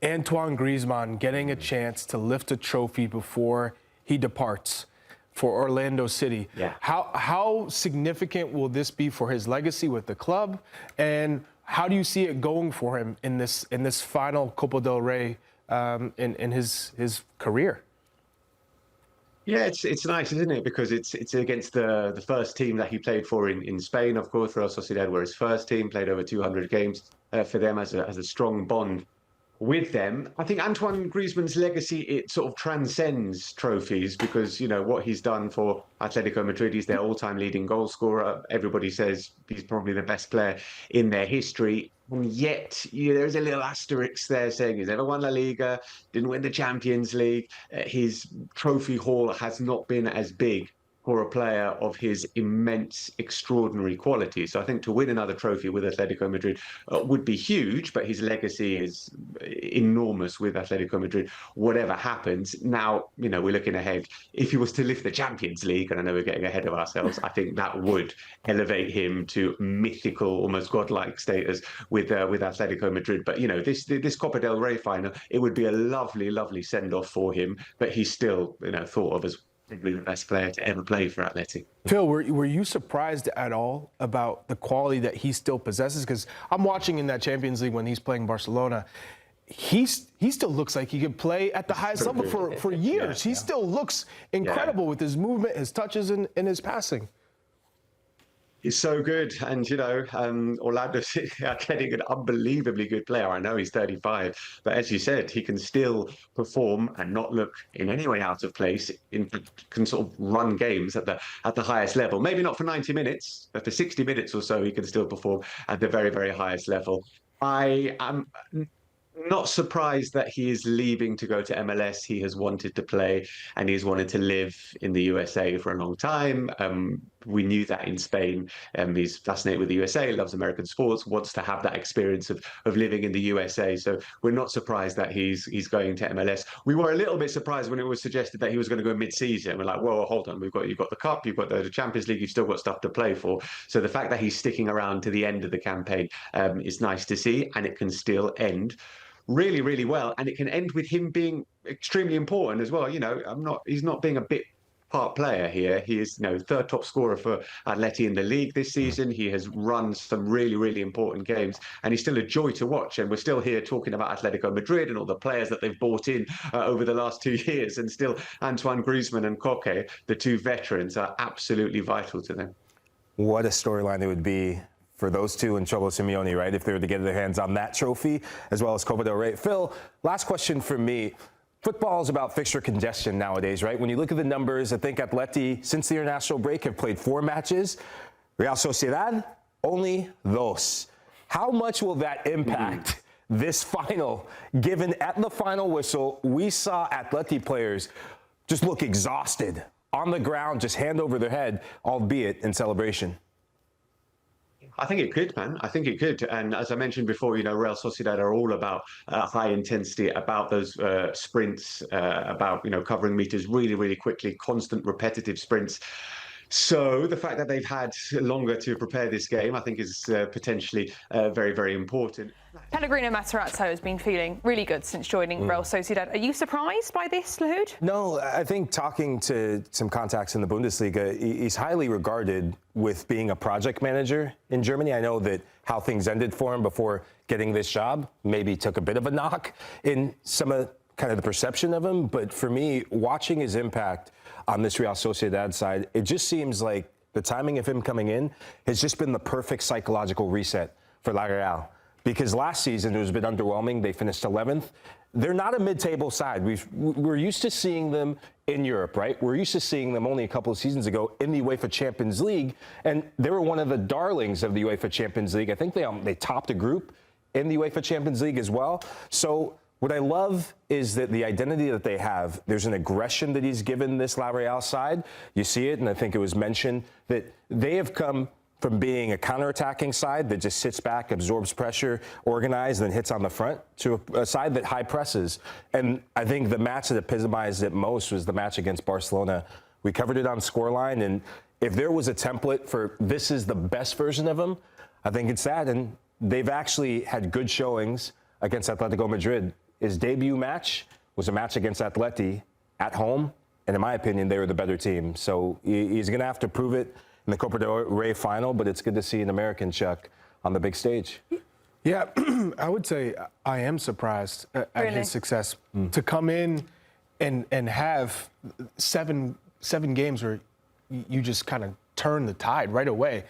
Antoine Griezmann getting a chance to lift a trophy before he departs for Orlando City. Yeah. How significant will this be for his legacy with the club, and how do you see it going for him in this final Copa del Rey in his career? Yeah, it's nice, isn't it? Because it's against the first team that he played for in Spain, of course. Real Sociedad were his first team, played over 200 games for them as a strong bond with them. I think Antoine Griezmann's legacy, it sort of transcends trophies because, you know, what he's done for Atletico Madrid, he's their all-time leading goal scorer. Everybody says he's probably the best player in their history. And yet, there's a little asterisk there saying he's never won La Liga, didn't win the Champions League. His trophy haul has not been as big for a player of his immense, extraordinary quality. So I think to win another trophy with Atletico Madrid would be huge, but his legacy is enormous with Atletico Madrid, whatever happens. Now, you know, we're looking ahead. If he was to lift the Champions League, and I know we're getting ahead of ourselves, I think that would elevate him to mythical, almost godlike status with Atletico Madrid. But, you know, this Copa del Rey final, it would be a lovely, lovely send-off for him, but he's still, you know, thought of as probably the best player to ever play for Atleti. Phil, were you surprised at all about the quality that he still possesses? Because I'm watching in that Champions League when he's playing Barcelona. He still looks like he could play at the highest level for years. He still looks incredible with his movement, his touches, and his passing. He's so good, and you know, Orlando City are getting an unbelievably good player. I know he's 35, but as you said, he can still perform and not look in any way out of place. Can sort of run games at the highest level. Maybe not for 90 minutes, but for 60 minutes or so, he can still perform at the very, very highest level. I am not surprised that he is leaving to go to MLS. He has wanted to play and he's wanted to live in the USA for a long time. We knew that in Spain. He's fascinated with the USA, loves American sports, wants to have that experience of living in the USA. So we're not surprised that he's going to MLS. We were a little bit surprised when it was suggested that he was going to go mid-season. We're like, whoa, hold on, you've got the Cup, you've got the Champions League, you've still got stuff to play for. So the fact that he's sticking around to the end of the campaign is nice to see, and it can still end really, really well, and it can end with him being extremely important as well. You know, he's not being a bit part player here. He is, you know, third top scorer for Atleti in the league this season. He has run some really, really important games, and he's still a joy to watch. And we're still here talking about Atletico Madrid and all the players that they've bought in over the last 2 years, and still Antoine Griezmann and Koke, the two veterans, are absolutely vital to them. What a storyline it would be for those two and Cholo Simeone, right, if they were to get their hands on that trophy, as well as Copa del Rey. Phil, last question for me. Football is about fixture congestion nowadays, right? When you look at the numbers, I think Atleti, since the international break, have played 4 matches. Real Sociedad, only dos. How much will that impact this final, given at the final whistle, we saw Atleti players just look exhausted on the ground, just hand over their head, albeit in celebration? I think it could, man. I think it could. And as I mentioned before, you know, Real Sociedad are all about high intensity, about those sprints, about, you know, covering meters really, really quickly, constant repetitive sprints. So the fact that they've had longer to prepare this game, I think, is potentially very, very important. Pellegrino Matarazzo has been feeling really good since joining Real Sociedad. Are you surprised by this, Lahoud? No, I think talking to some contacts in the Bundesliga, he's highly regarded with being a project manager in Germany. I know that how things ended for him before getting this job maybe took a bit of a knock in some of kind of the perception of him. But for me, watching his impact on this Real Sociedad side, it just seems like the timing of him coming in has just been the perfect psychological reset for La Real. Because last season, it was a bit underwhelming. They finished 11th. They're not a mid-table side. We're used to seeing them in Europe, right? We're used to seeing them only a couple of seasons ago in the UEFA Champions League, and they were one of the darlings of the UEFA Champions League. I think they topped a group in the UEFA Champions League as well. So what I love is that the identity that they have, there's an aggression that he's given this La Real side. You see it, and I think it was mentioned that they have come from being a counterattacking side that just sits back, absorbs pressure, organized, and hits on the front, to a side that high presses. And I think the match that epitomized it most was the match against Barcelona. We covered it on Scoreline, and if there was a template for this is the best version of him, I think it's that. And they've actually had good showings against Atletico Madrid his debut match was a match against Atleti at home, and in my opinion, they were the better team. So he's going to have to prove it in the Copa del Rey final, but it's good to see an American, Chuck, on the big stage. Yeah, I would say I am surprised at his success. To come in and have seven games where you just kind of turn the tide right away.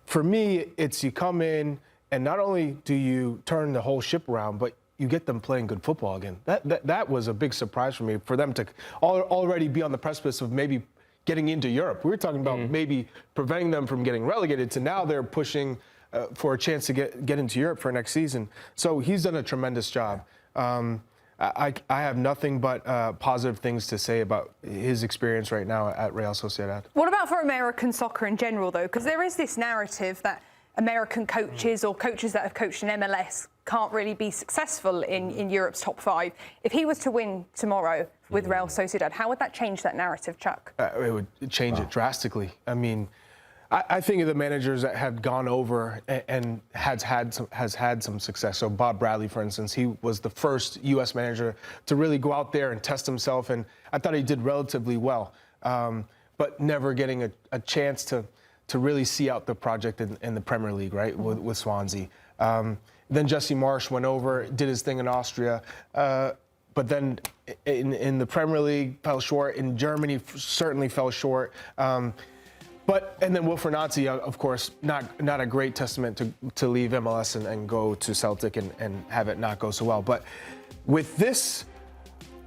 For me, it's you come in and not only do you turn the whole ship around, but you get them playing good football again. That was a big surprise for me, for them to already be on the precipice of maybe getting into Europe. We were talking about maybe preventing them from getting relegated to now they're pushing for a chance to get into Europe for next season. So he's done a tremendous job. I have nothing but positive things to say about his experience right now at Real Sociedad. What about for American soccer in general, though? Because there is this narrative that American coaches or coaches that have coached in MLS can't really be successful in Europe's top 5. If he was to win tomorrow with Real Sociedad, how would that change that narrative, Chuck? It would change it drastically. I mean, I think of the managers that have gone over and has had some success. So Bob Bradley, for instance, he was the first U.S. manager to really go out there and test himself, and I thought he did relatively well, but never getting a chance to really see out the project in the Premier League, right, with Swansea. Then Jesse Marsch went over, did his thing in Austria, but then in the Premier League fell short. In Germany, certainly fell short. And then Wilfried Nancy, of course, not a great testament to leave MLS and go to Celtic and have it not go so well. But with this,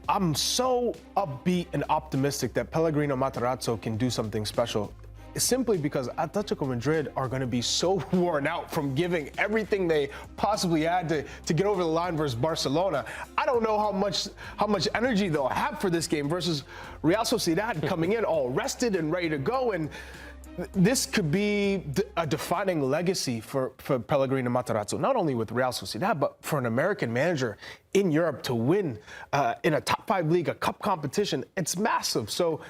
I'm so upbeat and optimistic that Pellegrino Matarazzo can do something special. Simply because Atletico Madrid are going to be so worn out from giving everything they possibly had to get over the line versus Barcelona. I don't know how much energy they'll have for this game versus Real Sociedad coming in all rested and ready to go. And this could be a defining legacy for Pellegrino Matarazzo, not only with Real Sociedad, but for an American manager in Europe to win in a top 5 league, a cup competition. It's massive. So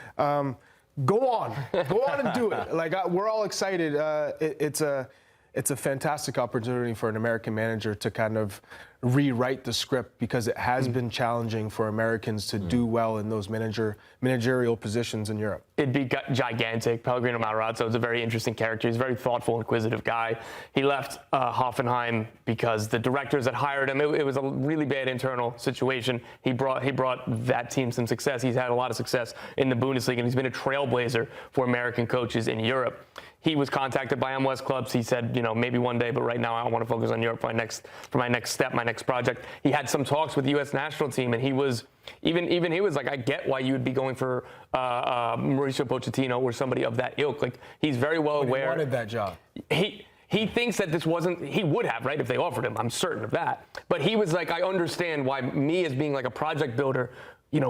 go on and do it. Like we're all excited. It's a fantastic opportunity for an American manager to kind of rewrite the script, because it has been challenging for Americans to do well in those managerial positions in Europe. It'd be gigantic. Pellegrino Matarazzo is a very interesting character. He's a very thoughtful, inquisitive guy. He left Hoffenheim because the directors that hired him, it was a really bad internal situation. He brought that team some success. He's had a lot of success in the Bundesliga, and he's been a trailblazer for American coaches in Europe. He was contacted by MLS clubs. He said, maybe one day, but right now I want to focus on Europe for my next step, my next project. He had some talks with the U.S. national team, and he was even he was like, I get why you would be going for Mauricio Pochettino or somebody of that ilk. Like, he's very well aware. He wanted that job. He thinks that this wasn't, he would have, right, if they offered him. I'm certain of that. But he was like, I understand why me as being like a project builder,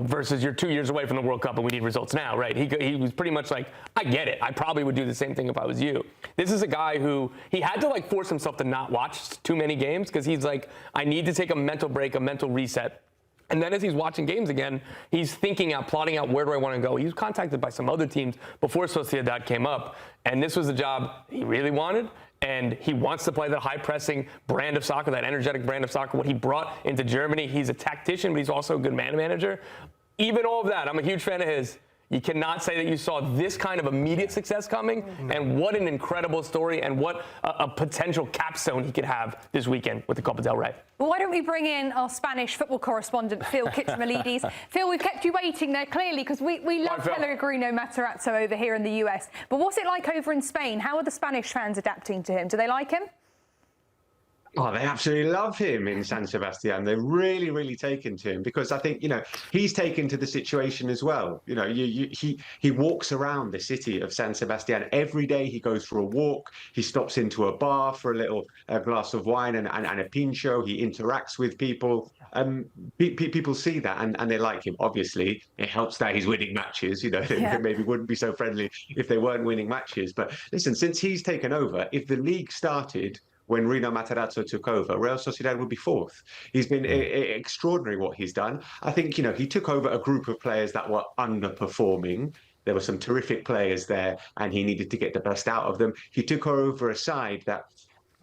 versus you're 2 years away from the World Cup and we need results now, right? He was pretty much like, I get it. I probably would do the same thing if I was you. This is a guy who, he had to like force himself to not watch too many games, because he's like, I need to take a mental break, a mental reset. And then as he's watching games again, he's thinking out, plotting out, where do I want to go? He was contacted by some other teams before Sociedad came up, and this was a job he really wanted. And he wants to play that high-pressing brand of soccer, that energetic brand of soccer, what he brought into Germany. He's a tactician, but he's also a good man manager. Even all of that, I'm a huge fan of his. You cannot say that you saw this kind of immediate success coming, and what an incredible story, and what a potential capstone he could have this weekend with the Copa del Rey. Well, why don't we bring in our Spanish football correspondent, Phil Kitchmalides. Phil, we've kept you waiting there, clearly, because we love Pellegrino Matarazzo over here in the US. But what's it like over in Spain? How are the Spanish fans adapting to him? Do they like him? Oh, they absolutely love him in San Sebastian. They're really, really taken to him, because I think, he's taken to the situation as well. He walks around the city of San Sebastian every day. He goes for a walk. He stops into a bar for a glass of wine and a pincho. He interacts with people. People see that and they like him. Obviously, it helps that he's winning matches. They maybe wouldn't be so friendly if they weren't winning matches. But listen, since he's taken over, if the league started when Rino Matarazzo took over, Real Sociedad would be 4th. He's been extraordinary what he's done. I think, he took over a group of players that were underperforming. There were some terrific players there, and he needed to get the best out of them. He took over a side that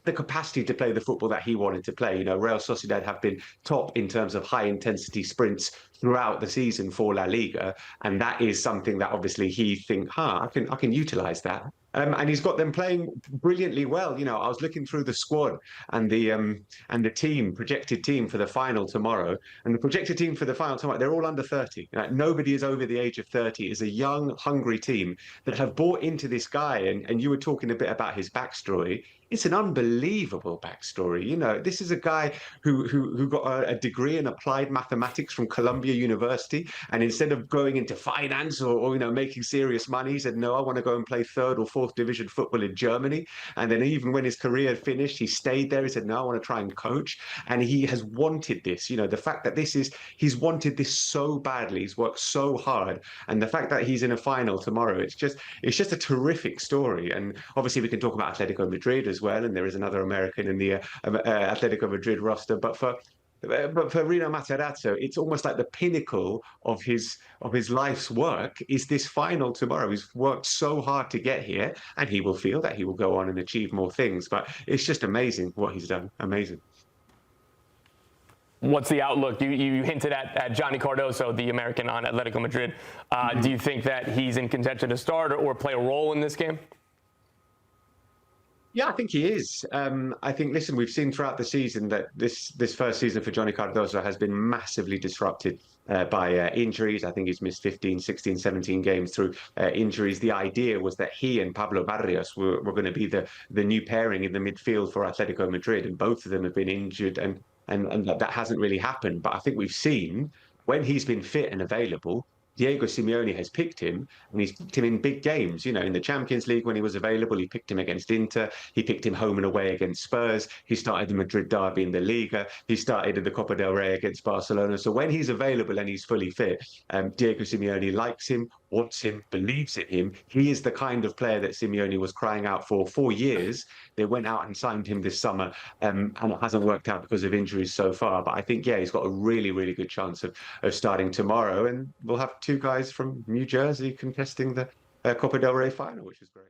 the capacity to play the football that he wanted to play. You know, Real Sociedad have been top in terms of high intensity sprints throughout the season for La Liga, and that is something that obviously he think, I can utilize that. And he's got them playing brilliantly well. You know, I was looking through the squad and the team, projected team for the final tomorrow, and the projected team for the final tomorrow, they're all under 30. Like, nobody is over the age of 30. It's a young, hungry team that have bought into this guy. And you were talking a bit about his backstory. It's an unbelievable backstory. You know, this is a guy who got a degree in applied mathematics from Columbia University, and instead of going into finance or you know, making serious money, he said, no, I want to go and play third or fourth division football in Germany. And then even when his career finished, he stayed there. He said, no, I want to try and coach. And he has wanted this. You know, the fact that he's wanted this so badly. He's worked so hard, and the fact that he's in a final tomorrow, it's just a terrific story. And obviously, we can talk about Atletico Madrid as well, and there is another American in the Atletico Madrid roster. But for Rino Matarazzo, it's almost like the pinnacle of his life's work is this final tomorrow. He's worked so hard to get here, and he will feel that he will go on and achieve more things. But it's just amazing what he's done. Amazing. What's the outlook? You hinted at Johnny Cardoso, the American on Atletico Madrid. Do you think that he's in contention to start or play a role in this game? Yeah, I think he is. I think, listen, we've seen throughout the season that this first season for Johnny Cardoso has been massively disrupted by injuries. I think he's missed 15, 16, 17 games through injuries. The idea was that he and Pablo Barrios were going to be the new pairing in the midfield for Atletico Madrid, and both of them have been injured, and that hasn't really happened. But I think we've seen when he's been fit and available, Diego Simeone has picked him, and he's picked him in big games. You know, in the Champions League when he was available, he picked him against Inter. He picked him home and away against Spurs. He started the Madrid derby in the Liga. He started in the Copa del Rey against Barcelona. So when he's available and he's fully fit, Diego Simeone likes him, wants him, believes in him. He is the kind of player that Simeone was crying out for years. They went out and signed him this summer, and it hasn't worked out because of injuries so far. But I think, yeah, he's got a really, really good chance of starting tomorrow. And we'll have two guys from New Jersey contesting the Copa del Rey final, which is great.